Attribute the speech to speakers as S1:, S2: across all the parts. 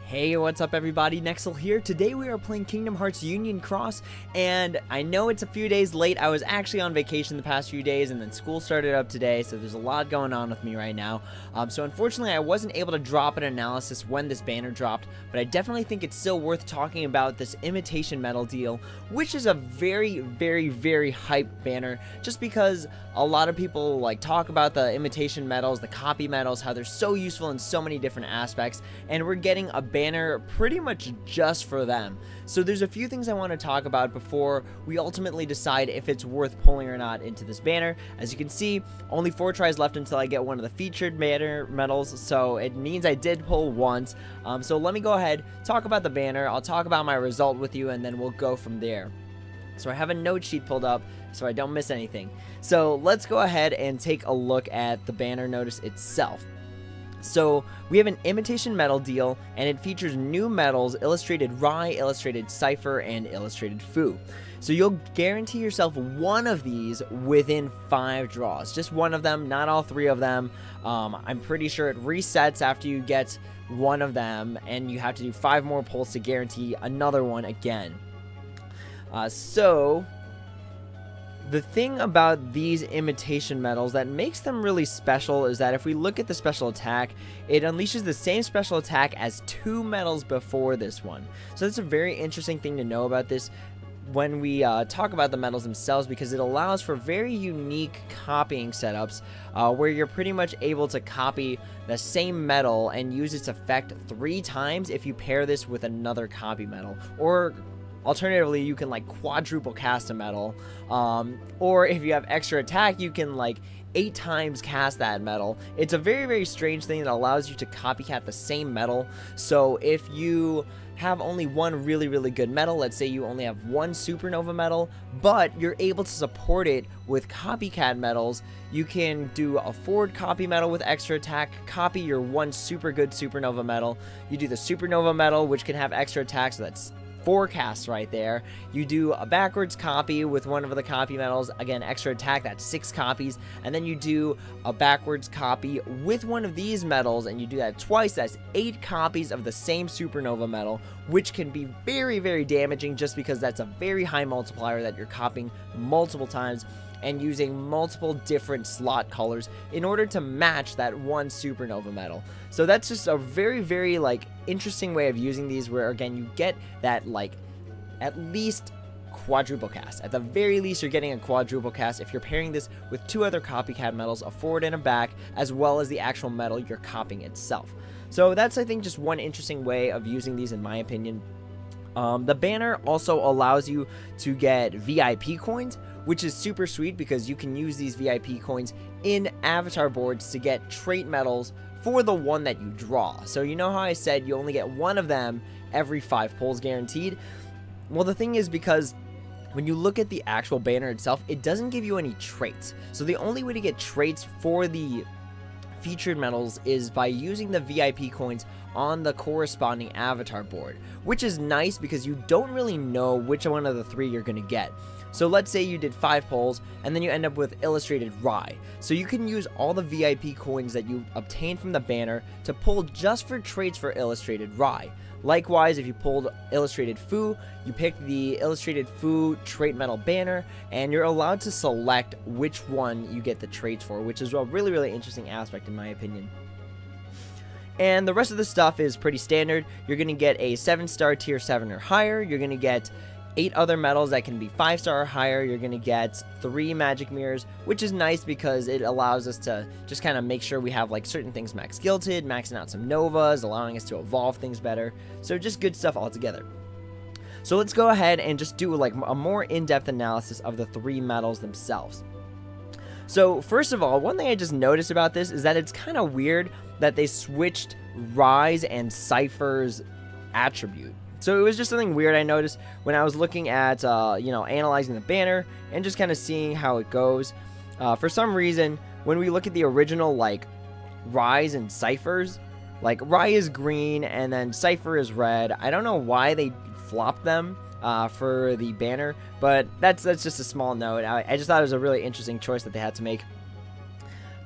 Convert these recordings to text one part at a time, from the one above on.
S1: Hey, what's up everybody, Nexel here. Today we are playing Kingdom Hearts Union Cross, and I know it's a few days late. I was actually on vacation the past few days, and then school started up today, so there's a lot going on with me right now. So unfortunately, I wasn't able to drop an analysis when this banner dropped, but I definitely think it's still worth talking about this Imitation Medal deal, which is a very hype banner, just because a lot of people talk about the imitation medals, the copy medals, how they're so useful in so many different aspects, and we're getting a banner pretty much just for them. So there's a few things I want to talk about before we ultimately decide if it's worth pulling or not into this banner. As you can see, only 4 tries left until I get one of the featured banner medals, so it means I did pull once. So let me go ahead, talk about the banner, I'll talk about my result with you, and then we'll go from there. So I have a note sheet pulled up so I don't miss anything. So let's go ahead and take a look at the banner notice itself. So we have an Imitation Medal deal, and it features new medals: Illustrated Rye, Illustrated Seifer, and Illustrated Fu. So you'll guarantee yourself one of these within 5 draws. Just one of them, not all 3 of them. I'm pretty sure it resets after you get one of them, and you have to do 5 more pulls to guarantee another one again. So the thing about these imitation medals that makes them really special is that if we look at the special attack, it unleashes the same special attack as 2 medals before this one. So that's a very interesting thing to know about this when we talk about the medals themselves, because it allows for very unique copying setups where you're pretty much able to copy the same medal and use its effect 3 times if you pair this with another copy medal, or alternatively, you can quadruple cast a medal, or if you have extra attack, you can 8 times cast that medal. It's a very strange thing that allows you to copycat the same medal. So if you have only one really good medal, let's say you only have 1 supernova medal, but you're able to support it with copycat medals, you can do a forward copy medal with extra attack, copy your 1 super good supernova medal, you do the supernova medal, which can have extra attack, so that's 4 casts right there. You do a backwards copy with one of the copy medals, again extra attack, that's 6 copies, and then you do a backwards copy with one of these medals, and you do that twice, that's 8 copies of the same supernova medal, which can be very damaging just because that's a very high multiplier that you're copying multiple times and using multiple different slot colors in order to match that 1 supernova medal. So that's just a very interesting way of using these, where again you get that at least quadruple cast. At the very least, you're getting a quadruple cast if you're pairing this with 2 other copycat medals, a forward and a back, as well as the actual medal you're copying itself. So that's, I think, just one interesting way of using these in my opinion. The banner also allows you to get VIP coins, which is super sweet because you can use these VIP coins in avatar boards to get trait medals for the one that you draw. So you know how I said you only get one of them every 5 pulls guaranteed? Well, the thing is, because when you look at the actual banner itself, it doesn't give you any traits. So the only way to get traits for the featured medals is by using the VIP coins on the corresponding avatar board, which is nice because you don't really know which one of the 3 you're going to get. So let's say you did 5 pulls and then you end up with Illustrated Rye. So you can use all the VIP coins that you obtained from the banner to pull just for traits for Illustrated Rye. Likewise, if you pulled Illustrated Fu, you pick the Illustrated Fu trait medal banner, and you're allowed to select which one you get the traits for, which is a really interesting aspect in my opinion. And the rest of the stuff is pretty standard. You're going to get a 7-star tier 7 or higher. You're going to get 8 other medals that can be 5-star or higher. You're going to get 3 magic mirrors, which is nice because it allows us to just kind of make sure we have certain things max gilted, maxing out some novas, allowing us to evolve things better. So just good stuff altogether. So let's go ahead and just do a more in-depth analysis of the 3 medals themselves. So first of all, one thing I just noticed about this is that it's kind of weird that they switched Rye's and Seifer's attribute. So it was just something weird I noticed when I was looking at, analyzing the banner and just kind of seeing how it goes. For some reason, when we look at the original, Rye's and Seifer's, Rye is green and then Seifer is red. I don't know why they flopped them for the banner, but that's just a small note. I just thought it was a really interesting choice that they had to make.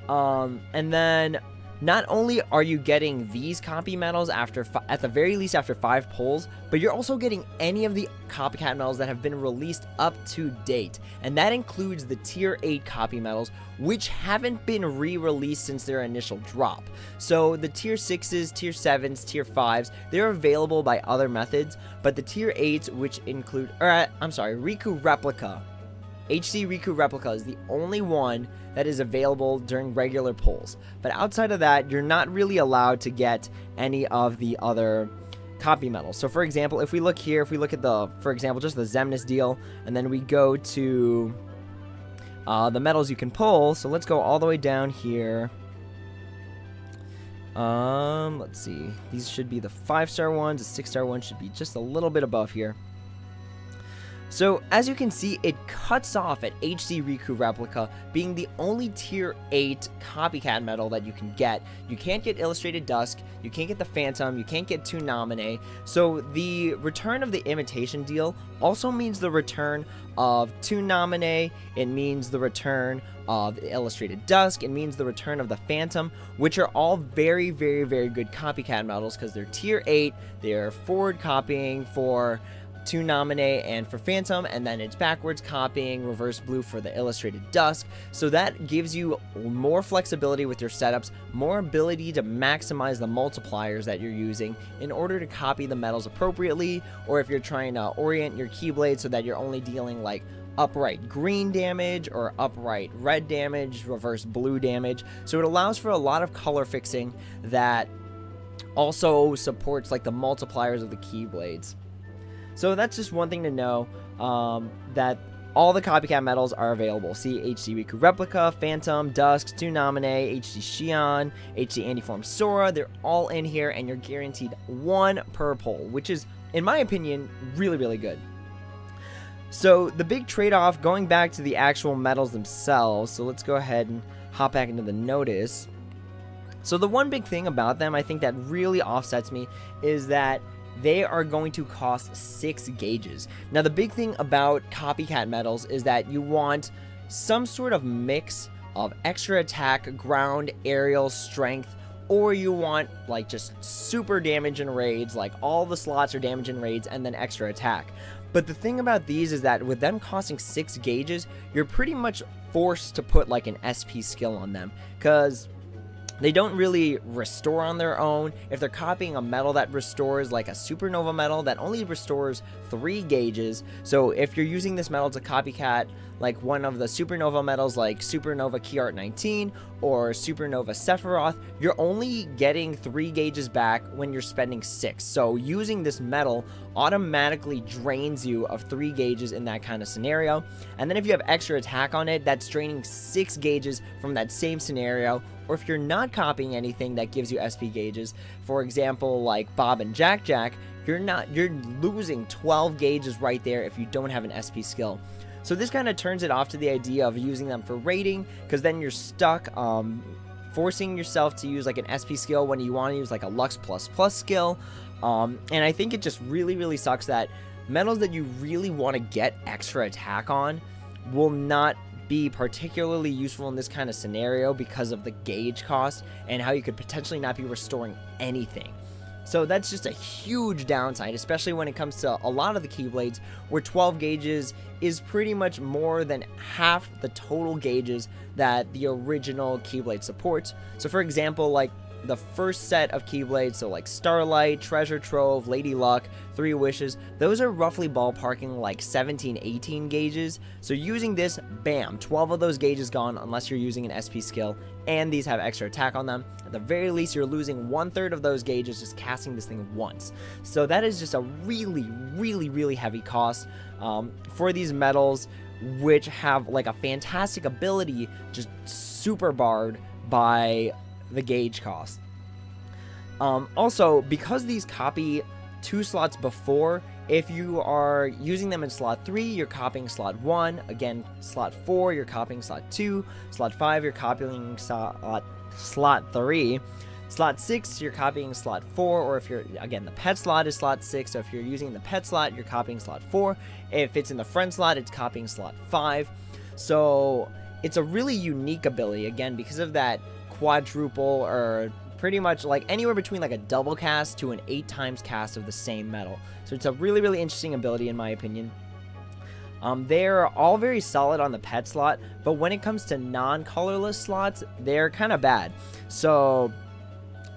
S1: And then not only are you getting these copy medals after at the very least after 5 pulls, but you're also getting any of the Copycat medals that have been released up to date. And that includes the tier 8 copy medals, which haven't been re-released since their initial drop. So the tier 6s, tier 7s, tier 5s, they're available by other methods, but the tier 8s, which include, Riku Replica, HD Riku Replica is the only one that is available during regular pulls. But outside of that, you're not really allowed to get any of the other copy medals. So for example, if we look here, if we look at for example, just the Xemnas deal, and then we go to the medals you can pull. So let's go all the way down here. Let's see. These should be the 5-star ones. The 6-star ones should be just a little bit above here. So, as you can see, it cuts off at HD Riku Replica being the only tier 8 Copycat medal that you can get. You can't get Illustrated Dusk, you can't get the Phantom, you can't get Toon Namine. So, the return of the Imitation Deal also means the return of Toon Namine, it means the return of Illustrated Dusk, it means the return of the Phantom, which are all very, very, very good Copycat medals because they're tier 8, they're forward copying for Toon Namine and for Phantom, and then it's backwards copying reverse blue for the Illustrated Dusk. So that gives you more flexibility with your setups, more ability to maximize the multipliers that you're using in order to copy the medals appropriately, or if you're trying to orient your Keyblade so that you're only dealing like upright green damage or upright red damage, reverse blue damage. So it allows for a lot of color fixing that also supports like the multipliers of the Keyblades. So that's just one thing to know, that all the Copycat medals are available. See HD Riku Replica, Phantom, Dusk, Toon Namine, HD Shion, HD Antiform Sora. They're all in here, and you're guaranteed 1 per pull, which is, in my opinion, really, really good. So the big trade-off, going back to the actual medals themselves, so let's go ahead and hop back into the notice. So the one big thing about them, I think that really offsets me, is that they are going to cost 6 gauges. Now, the big thing about Copycat medals is that you want some sort of mix of extra attack, ground, aerial, strength, or you want like just super damage and raids, like all the slots are damage and raids, and then extra attack. But the thing about these is that with them costing 6 gauges, you're pretty much forced to put like an SP skill on them, because they don't really restore on their own. If they're copying a medal that restores, like a Supernova medal that only restores 3 gauges, so if you're using this medal to copycat like one of the Supernova medals like Supernova Key Art 19 or Supernova Sephiroth, you're only getting 3 gauges back when you're spending 6. So using this medal automatically drains you of 3 gauges in that kind of scenario. And then if you have extra attack on it, that's draining 6 gauges from that same scenario. Or if you're not copying anything that gives you SP gauges, for example, like Bob and Jack Jack, you're losing 12 gauges right there if you don't have an SP skill. So this kind of turns it off to the idea of using them for raiding, because then you're stuck forcing yourself to use like an SP skill when you want to use like a Lux ++ skill. And I think it just really, really sucks that medals that you really want to get extra attack on will not be particularly useful in this kind of scenario because of the gauge cost and how you could potentially not be restoring anything. So that's just a huge downside, especially when it comes to a lot of the Keyblades, where 12 gauges is pretty much more than half the total gauges that the original Keyblade supports. So for example, like the first set of Keyblades, so like Starlight, Treasure Trove, Lady Luck, 3 Wishes, those are roughly ballparking like 17-18 gauges. So using this, bam, 12 of those gauges gone unless you're using an SP skill, and these have extra attack on them. At the very least, you're losing 1/3 of those gauges just casting this thing once. So that is just a really, really, really heavy cost for these medals, which have like a fantastic ability, just super barred by the gauge cost. Also, because these copy 2 slots before, if you are using them in slot 3, you're copying slot 1, again slot 4 you're copying slot 2, slot 5 you're copying slot 3, slot 6 you're copying slot 4, or if you're, again, the pet slot is slot 6, so if you're using the pet slot, you're copying slot 4. If it's in the friend slot, it's copying slot 5. So it's a really unique ability, again, because of that quadruple or pretty much like anywhere between like a double cast to an 8 times cast of the same medal. So it's a really, really interesting ability in my opinion. They're all very solid on the pet slot, but when it comes to non-colorless slots, they're kind of bad. So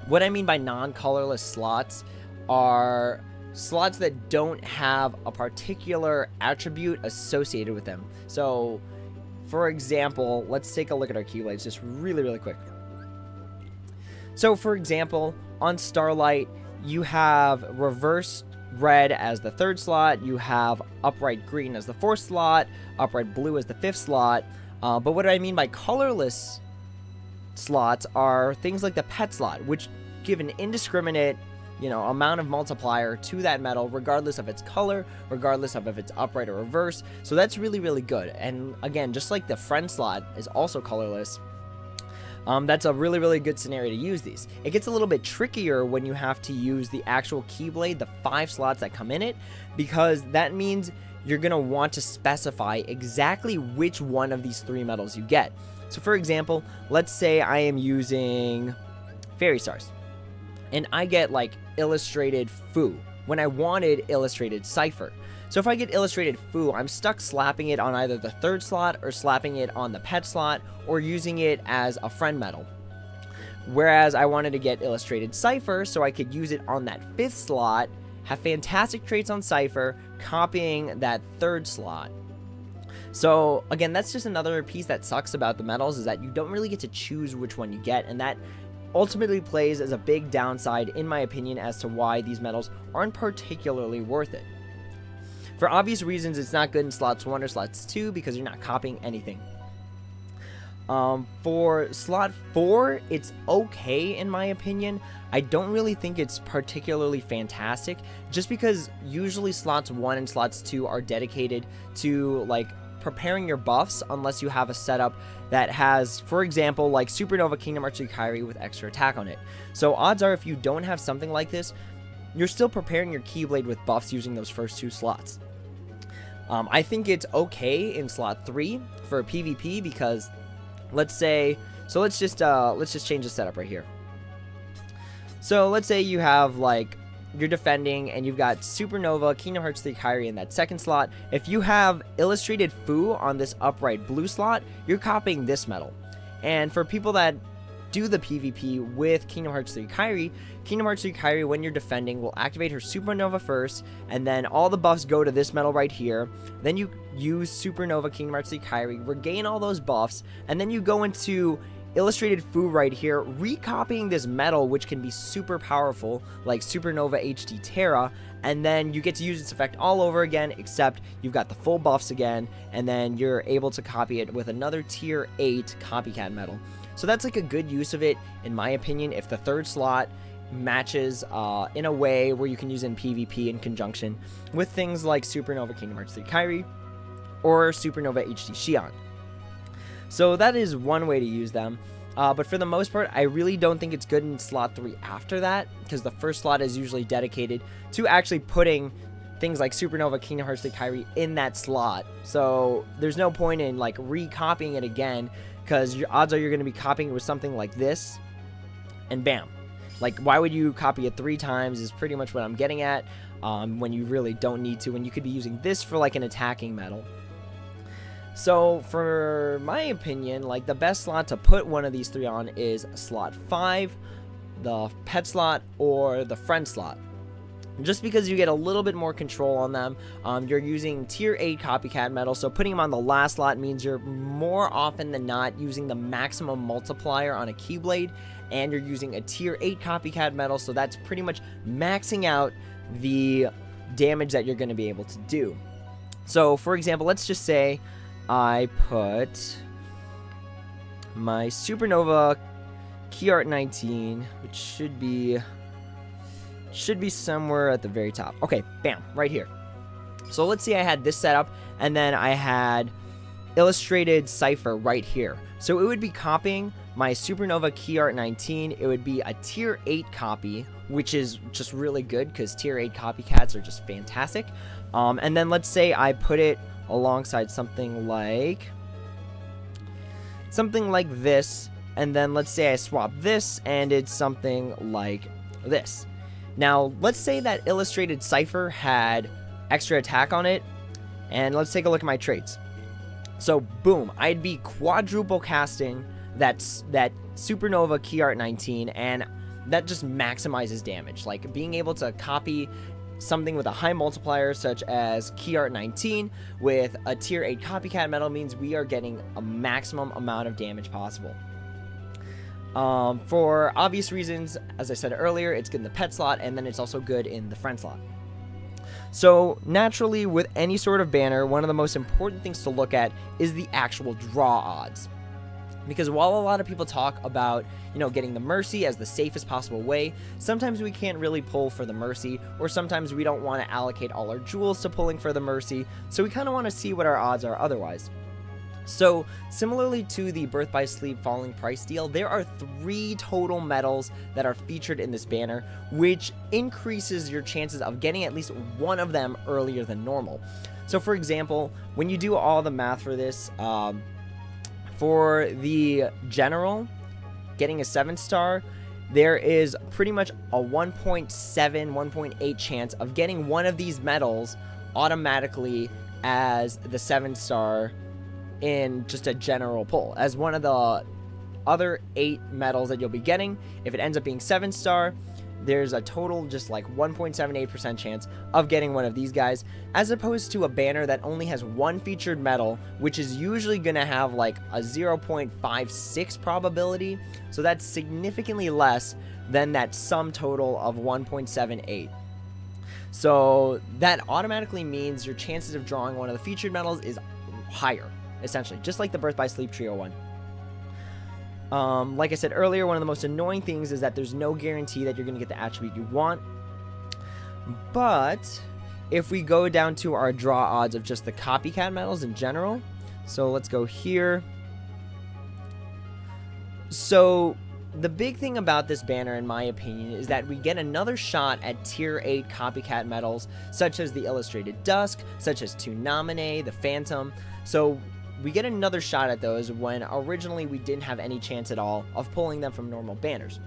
S1: what I mean by non-colorless slots are slots that don't have a particular attribute associated with them. So for example, let's take a look at our Keyblades just really, really quick. So for example, on Starlight, you have reverse red as the 3rd slot, you have upright green as the 4th slot, upright blue as the 5th slot, but what I mean by colorless slots are things like the pet slot, which give an indiscriminate, amount of multiplier to that medal, regardless of its color, regardless of if it's upright or reverse. So that's really, really good. And again, just like the friend slot is also colorless, that's a really, really good scenario to use these. It gets a little bit trickier when you have to use the actual Keyblade, the 5 slots that come in it, because that means you're going to want to specify exactly which one of these 3 medals you get. So for example, let's say I am using Fairy Stars, and I get like Illustrated Foo when I wanted Illustrated Seifer. So if I get Illustrated Foo, I'm stuck slapping it on either the 3rd slot or slapping it on the pet slot or using it as a friend medal. Whereas I wanted to get Illustrated Seifer so I could use it on that 5th slot, have fantastic traits on Seifer, copying that 3rd slot. So again, that's just another piece that sucks about the medals, is that you don't really get to choose which one you get, and that ultimately plays as a big downside in my opinion as to why these medals aren't particularly worth it. For obvious reasons, it's not good in slots 1 or slots 2 because you're not copying anything. For slot 4, it's okay in my opinion. I don't really think it's particularly fantastic, just because usually slots 1 and slots 2 are dedicated to like preparing your buffs, unless you have a setup that has, for example, like Supernova Kingdom Hearts 3 Kairi with extra attack on it. So odds are if you don't have something like this, you're still preparing your Keyblade with buffs using those first 2 slots. I think it's okay in slot 3 for PvP because let's just change the setup right here. So let's say you have like, you're defending and you've got Supernova Kingdom Hearts 3 Kairi in that 2nd slot. If you have Illustrated Foo on this upright blue slot, you're copying this medal. And for people that do the PvP with Kingdom Hearts 3 Kairi, Kingdom Hearts 3 Kairi, when you're defending, will activate her Supernova first, and then all the buffs go to this medal right here. Then you use Supernova Kingdom Hearts 3 Kairi, regain all those buffs, and then you go into Illustrated Foo right here, recopying this medal, which can be super powerful, like Supernova HD Terra, and then you get to use its effect all over again, except you've got the full buffs again, and then you're able to copy it with another tier 8 Copycat Medal. So that's like a good use of it, in my opinion, if the 3rd slot matches in a way where you can use it in PvP in conjunction with things like Supernova Kingdom Hearts 3 Kairi or Supernova HD Xion. So that is one way to use them. But for the most part, I really don't think it's good in slot 3 after that, because the 1st slot is usually dedicated to actually putting things like Supernova Kingdom Hearts 3 Kairi in that slot. So there's no point in like recopying it again, because your odds are you're going to be copying it with something like this, and bam. Like, why would you copy it 3 times is pretty much what I'm getting at, when you really don't need to, when you could be using this for like an attacking medal. So for my opinion, like the best slot to put one of these 3 on is slot 5, the pet slot, or the friend slot. Just because you get a little bit more control on them. You're using tier 8 Copycat Medal, so putting them on the last slot means you're more often than not using the maximum multiplier on a Keyblade, and you're using a tier 8 Copycat Medal, so that's pretty much maxing out the damage that you're going to be able to do. So for example, let's just say I put my Supernova Key Art 19, which should be somewhere at the very top. Okay, bam, right here. So let's see, I had this set up, and then I had Illustrated Seifer right here. So it would be copying my Supernova Key Art 19. It would be a tier 8 copy, which is just really good because tier 8 copycats are just fantastic. And then let's say I put it alongside something like this, and then let's say I swap this and it's something like this. Now let's say that Illustrated Seifer had extra attack on it, and let's take a look at my traits. So boom, I'd be quadruple casting that Supernova Key Art 19, and that just maximizes damage. Like being able to copy something with a high multiplier such as Key Art 19 with a tier 8 Copycat Medal means we are getting a maximum amount of damage possible. For obvious reasons, as I said earlier, it's good in the pet slot, and then it's also good in the friend slot. So naturally, with any sort of banner, one of the most important things to look at is the actual draw odds. Because while a lot of people talk about, getting the Mercy as the safest possible way, sometimes we can't really pull for the Mercy, or sometimes we don't want to allocate all our jewels to pulling for the Mercy, so we kind of want to see what our odds are otherwise. So, similarly to the Birth by Sleep falling price deal, there are 3 total medals that are featured in this banner, which increases your chances of getting at least one of them earlier than normal. So, for example, when you do all the math for this, for the General, getting a 7-star, there is pretty much a 1.7, 1.8 chance of getting one of these medals automatically as the 7-star in just a general pull. As one of the other 8 medals that you'll be getting, if it ends up being 7-star, there's a total just like 1.78% chance of getting one of these guys, as opposed to a banner that only has 1 featured medal, which is usually going to have like a 0.56 probability. So that's significantly less than that sum total of 1.78. So that automatically means your chances of drawing one of the featured medals is higher, essentially, just like the Birth by Sleep Trio one. Like I said earlier, one of the most annoying things is that there's no guarantee that you're going to get the attribute you want. But if we go down to our draw odds of just the Copycat medals in general, so let's go here. So the big thing about this banner, in my opinion, is that we get another shot at tier 8 Copycat medals, such as the Illustrated Dusk, such as Toon Namine, the Phantom. So we get another shot at those when originally we didn't have any chance at all of pulling them from normal banners.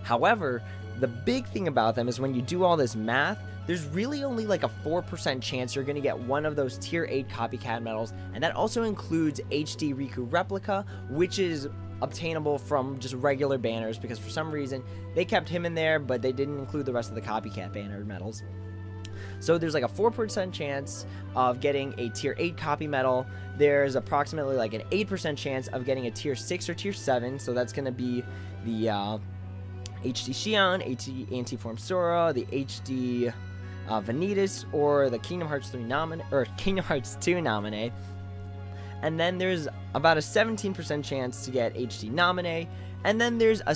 S1: However, the big thing about them is when you do all this math, there's really only like a 4% chance you're going to get one of those tier 8 Copycat medals, and that also includes HD Riku Replica, which is obtainable from just regular banners, because for some reason they kept him in there, but they didn't include the rest of the Copycat banner medals. So there's like a 4% chance of getting a tier 8 copy medal. There's approximately like an 8% chance of getting a tier 6 or tier 7. So that's going to be the HD Xion, HD Antiform Sora, the HD Vanitas, or the Kingdom Hearts 3 Namine, or Kingdom Hearts 2 Namine. And then there's about a 17% chance to get HD Namine. And then there's a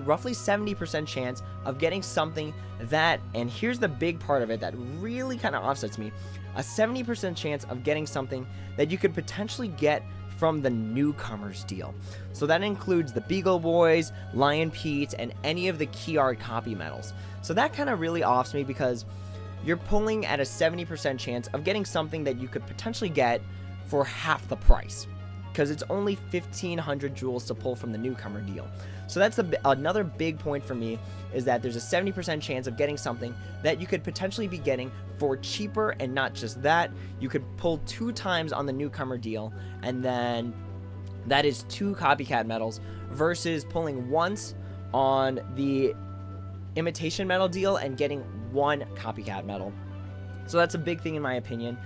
S1: roughly 70% chance of getting something that, and here's the big part of it that really kind of offsets me, a 70% chance of getting something that you could potentially get from the Newcomers deal. So that includes the Beagle Boys, Lion Pete, and any of the Key Art copy medals. So that kind of really offs me, because you're pulling at a 70% chance of getting something that you could potentially get for half the price, because it's only 1,500 jewels to pull from the Newcomer deal. So that's another big point for me, is that there's a 70% chance of getting something that you could potentially be getting for cheaper, and not just that, you could pull 2 times on the Newcomer deal, and then that is 2 Copycat medals, versus pulling once on the Imitation Medal deal and getting 1 Copycat medal. So that's a big thing in my opinion.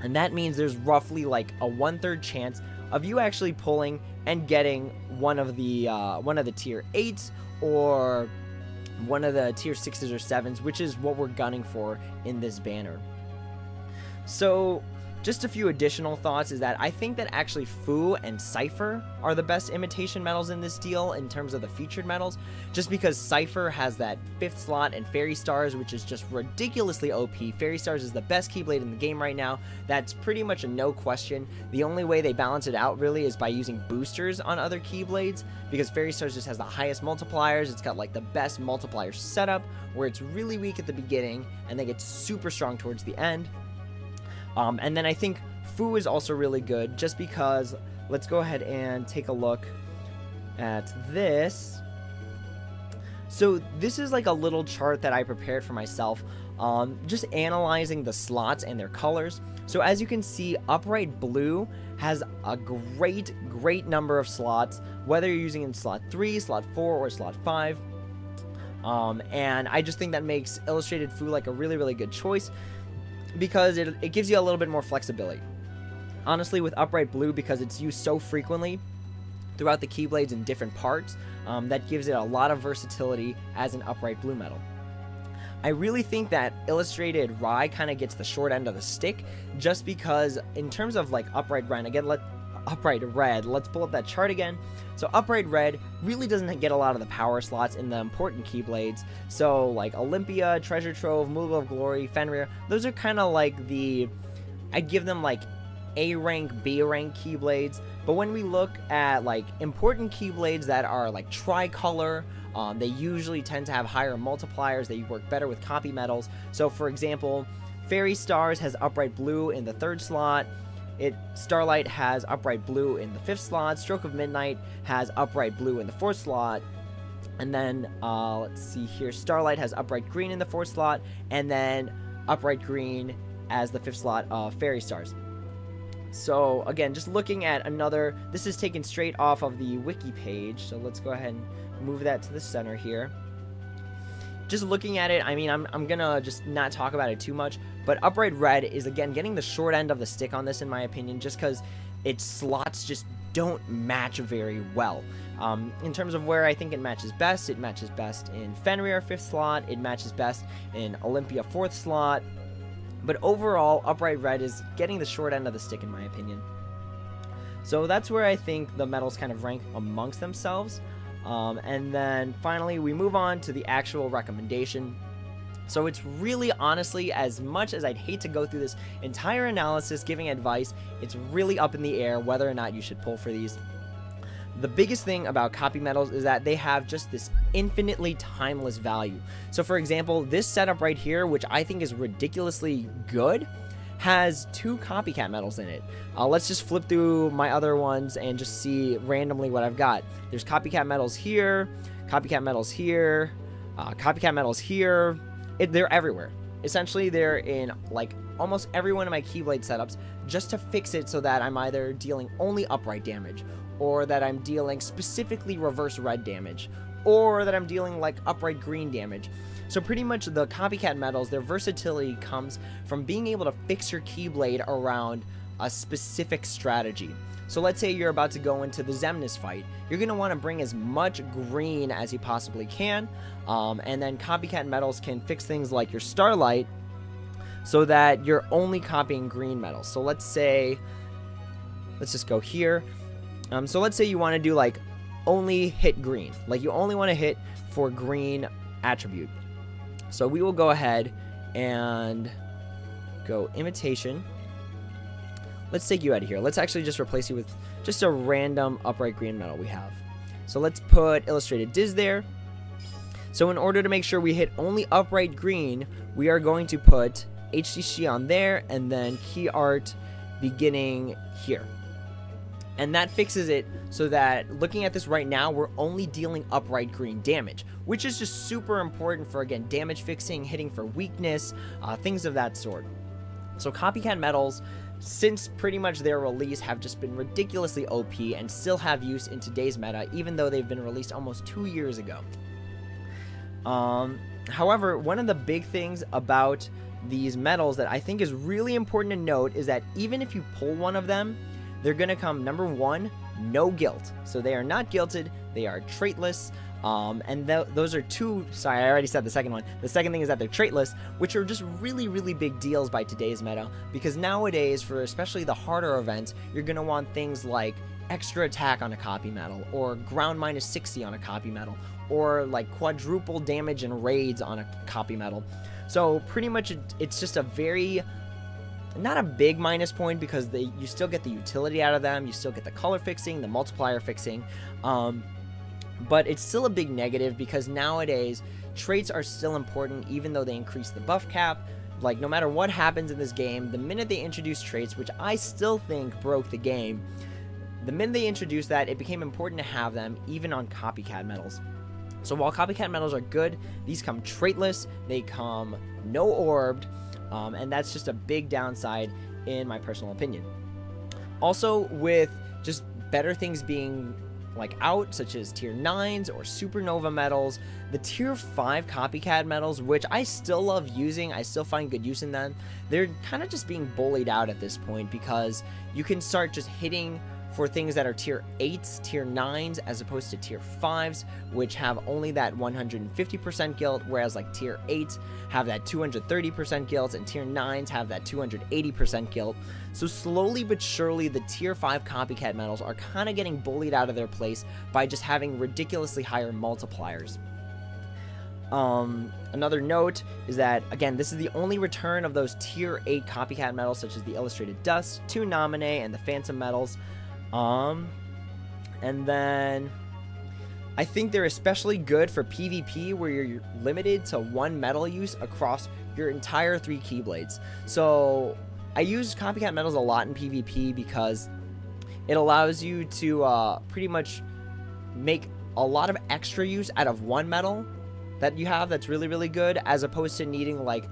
S1: And that means there's roughly like a 1/3 chance of you actually pulling and getting one of the tier 8s or one of the tier 6s or 7s, which is what we're gunning for in this banner. So just a few additional thoughts is that I think that actually Fu and Seifer are the best imitation medals in this deal in terms of the featured medals, just because Seifer has that 5th slot and Fairy Stars, which is just ridiculously OP. Fairy Stars is the best Keyblade in the game right now. That's pretty much a no question. The only way they balance it out really is by using boosters on other Keyblades, because Fairy Stars just has the highest multipliers. It's got like the best multiplier setup, where it's really weak at the beginning and then gets super strong towards the end. And then I think Fu is also really good, just because, let's go ahead and take a look at this. So this is like a little chart that I prepared for myself, just analyzing the slots and their colors. So as you can see, upright blue has a great number of slots, whether you're using in slot 3, slot 4, or slot 5. And I just think that makes Illustrated Fu like a really good choice, because it gives you a little bit more flexibility. Honestly, with upright blue, because it's used so frequently throughout the Keyblades in different parts, that gives it a lot of versatility as an upright blue medal. I really think that Illustrated Rye kind of gets the short end of the stick, just because in terms of like upright red, again, upright red, let's pull up that chart again. So upright red really doesn't get a lot of the power slots in the important Keyblades. So like Olympia, Treasure Trove, Mool of Glory, Fenrir, those are kind of like I'd give them like A rank, B rank Keyblades. But when we look at like important Keyblades that are like tricolor, they usually tend to have higher multipliers. They work better with copy medals. So for example, Fairy Stars has upright blue in the 3rd slot. Starlight has upright blue in the 5th slot. Stroke of Midnight has upright blue in the 4th slot. And then, let's see here, Starlight has upright green in the 4th slot. And then upright green as the 5th slot of Fairy Stars. So, again, just looking at another, this is taken straight off of the wiki page. So let's go ahead and move that to the center here. Just looking at it, I mean, I'm gonna just not talk about it too much, but upright red is, again, getting the short end of the stick on this, in my opinion, just because its slots just don't match very well. In terms of where I think it matches best in Fenrir 5th slot, it matches best in Olympia 4th slot, but overall, upright red is getting the short end of the stick, in my opinion. So that's where I think the medals kind of rank amongst themselves. And then finally, we move on to the actual recommendation. So it's really, honestly, as much as I'd hate to go through this entire analysis giving advice, it's really up in the air whether or not you should pull for these. The biggest thing about copy medals is that they have just this infinitely timeless value. So for example, this setup right here, which I think is ridiculously good, has 2 Copycat medals in it. Let's just flip through my other ones and just see randomly what I've got. There's Copycat medals here, Copycat medals here, Copycat medals here. They're everywhere. Essentially, they're in like almost every one of my Keyblade setups, just to fix it so that I'm either dealing only upright damage, or that I'm dealing specifically reverse red damage, or that I'm dealing like upright green damage. So pretty much the Copycat medals, their versatility comes from being able to fix your Keyblade around a specific strategy. So let's say you're about to go into the Xemnas fight. You're going to want to bring as much green as you possibly can, and then Copycat medals can fix things like your Starlight so that you're only copying green medals. So let's just go here. So let's say you want to do like only hit green, like you only want to hit for green attribute. So we will go ahead and go Imitation. Let's take you out of here. Let's actually just replace you with just a random upright green medal we have. So let's put Illustrated Diz there. So in order to make sure we hit only upright green, we are going to put HDC on there and then Key Art beginning here. And that fixes it so that looking at this right now, we're only dealing upright green damage, which is just super important for, again, damage fixing, hitting for weakness, things of that sort. So Copycat medals, since pretty much their release, have just been ridiculously OP and still have use in today's meta, even though they've been released almost 2 years ago. However, one of the big things about these medals that I think is really important to note is that even if you pull one of them, they're going to come, number 1, no guilt. So they are not guilted, they are traitless, and those are 2, sorry, I already said the second one. The second thing is that they're traitless, which are just really big deals by today's meta, because nowadays, for especially the harder events, you're going to want things like extra attack on a copy medal, or ground -60 on a copy medal, or like quadruple damage and raids on a copy medal. So pretty much it's just a very, not a big minus point, because you still get the utility out of them, you still get the color fixing, the multiplier fixing, but it's still a big negative, because nowadays traits are still important even though they increase the buff cap. Like, no matter what happens in this game, the minute they introduce traits, which I still think broke the game, the minute they introduced that, it became important to have them even on Copycat Medals. So while Copycat Medals are good, these come traitless, they come no orbed, and that's just a big downside in my personal opinion. Also, with just better things being like out, such as tier 9s or supernova medals, the tier 5 Copycat medals, which I still love using, I still find good use in them, they're kind of just being bullied out at this point, because you can start just hitting for things that are tier 8s, tier 9s, as opposed to tier 5s, which have only that 150% guild, whereas like tier 8s have that 230% guild, and tier 9s have that 280% guild. So slowly but surely, the tier 5 Copycat medals are kind of getting bullied out of their place by just having ridiculously higher multipliers. Another note is that, again, this is the only return of those tier 8 Copycat medals, such as the Illustrated Dusk, Toon Namine, and the Phantom medals. And then I think they're especially good for PvP, where you're limited to 1 medal use across your entire 3 Keyblades. So I use Copycat medals a lot in PvP because it allows you to pretty much make a lot of extra use out of 1 medal that you have that's really, really good, as opposed to needing like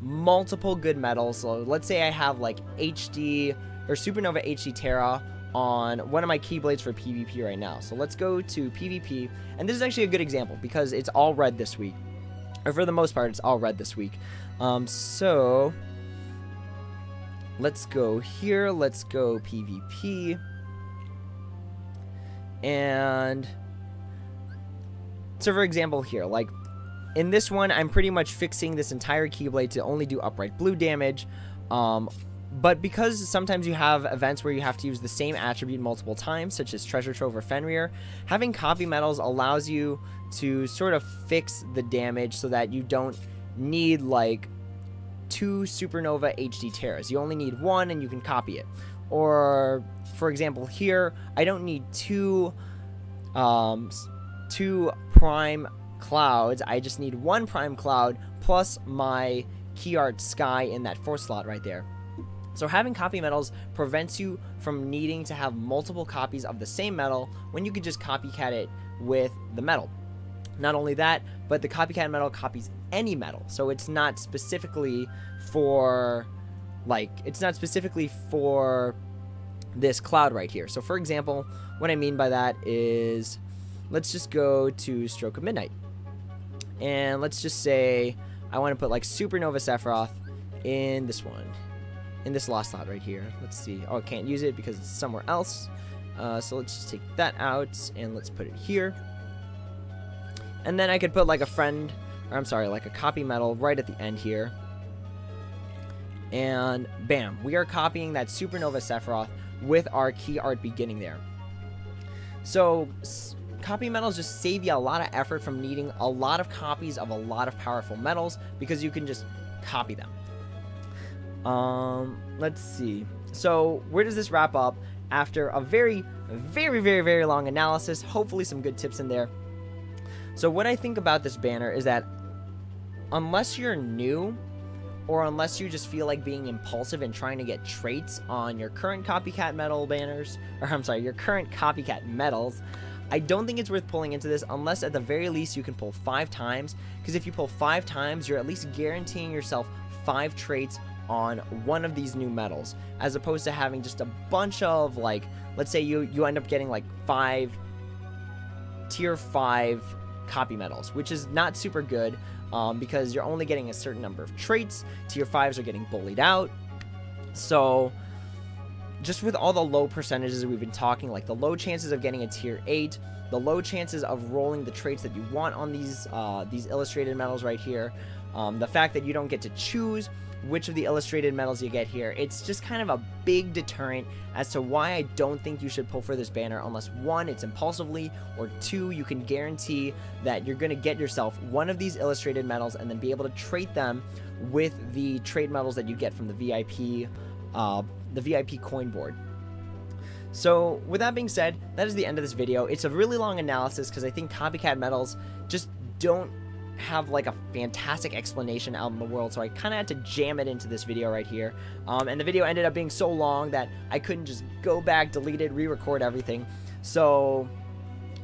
S1: multiple good medals. So let's say I have like HD or Supernova HD Terra on one of my Keyblades for PvP right now. So let's go to PvP, and this is actually a good example because it's all red this week, or for the most part it's all red this week. So let's go here, let's go PvP, and so for example here, like in this one, I'm pretty much fixing this entire Keyblade to only do upright blue damage. But because sometimes you have events where you have to use the same attribute multiple times, such as Treasure Trove or Fenrir, having copy medals allows you to sort of fix the damage so that you don't need like 2 Supernova HD Terras. You only need 1 and you can copy it. Or, for example, here, I don't need 2 Prime Clouds. I just need 1 Prime Cloud plus my Key Art Sky in that 4th slot right there. So having copy medals prevents you from needing to have multiple copies of the same medal when you could just copycat it with the medal. Not only that, but the Copycat medal copies any medal. So it's not specifically for, this cloud right here. So for example, what I mean by that is, let's just go to Stroke of Midnight. And let's just say I want to put like Supernova Sephiroth in this one. In this last slot right here. Let's see. Oh, I can't use it because it's somewhere else. So let's just take that out and let's put it here. And then I could put like a like a copy medal right at the end here. And bam, we are copying that Supernova Sephiroth with our key art beginning there. So copy medals just save you a lot of effort from needing a lot of copies of a lot of powerful medals, because you can just copy them. Let's see. So where does this wrap up after a very, very, very, very long analysis? Hopefully some good tips in there. So what I think about this banner is that unless you're new, or unless you just feel like being impulsive and trying to get traits on your current Copycat medal banners, or I'm sorry, your current Copycat medals, I don't think it's worth pulling into this unless at the very least you can pull 5 times, because if you pull 5 times, you're at least guaranteeing yourself 5 traits on one of these new medals, as opposed to having just a bunch of, like, let's say you end up getting like 5 tier 5 copy medals, which is not super good, because you're only getting a certain number of traits. Tier 5s are getting bullied out. So just with all the low percentages we've been talking, like the low chances of getting a tier 8, the low chances of rolling the traits that you want on these illustrated medals right here, the fact that you don't get to choose which of the illustrated medals you get here, it's just kind of a big deterrent as to why I don't think you should pull for this banner unless 1, it's impulsively, or 2, you can guarantee that you're going to get yourself one of these illustrated medals and then be able to trait them with the trade medals that you get from the VIP coin board. So with that being said, that is the end of this video. It's a really long analysis because I think Copycat medals just don't have like a fantastic explanation out in the world, so I kind of had to jam it into this video right here. And the video ended up being so long that I couldn't just go back, delete it, re-record everything. So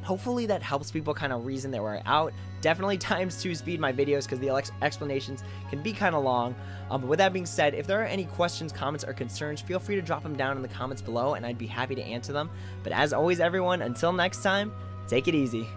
S1: hopefully that helps people kind of reason their way out. Definitely times 2 speed my videos because the explanations can be kind of long. But with that being said, if there are any questions, comments, or concerns, feel free to drop them down in the comments below and I'd be happy to answer them. But as always, everyone, until next time, take it easy.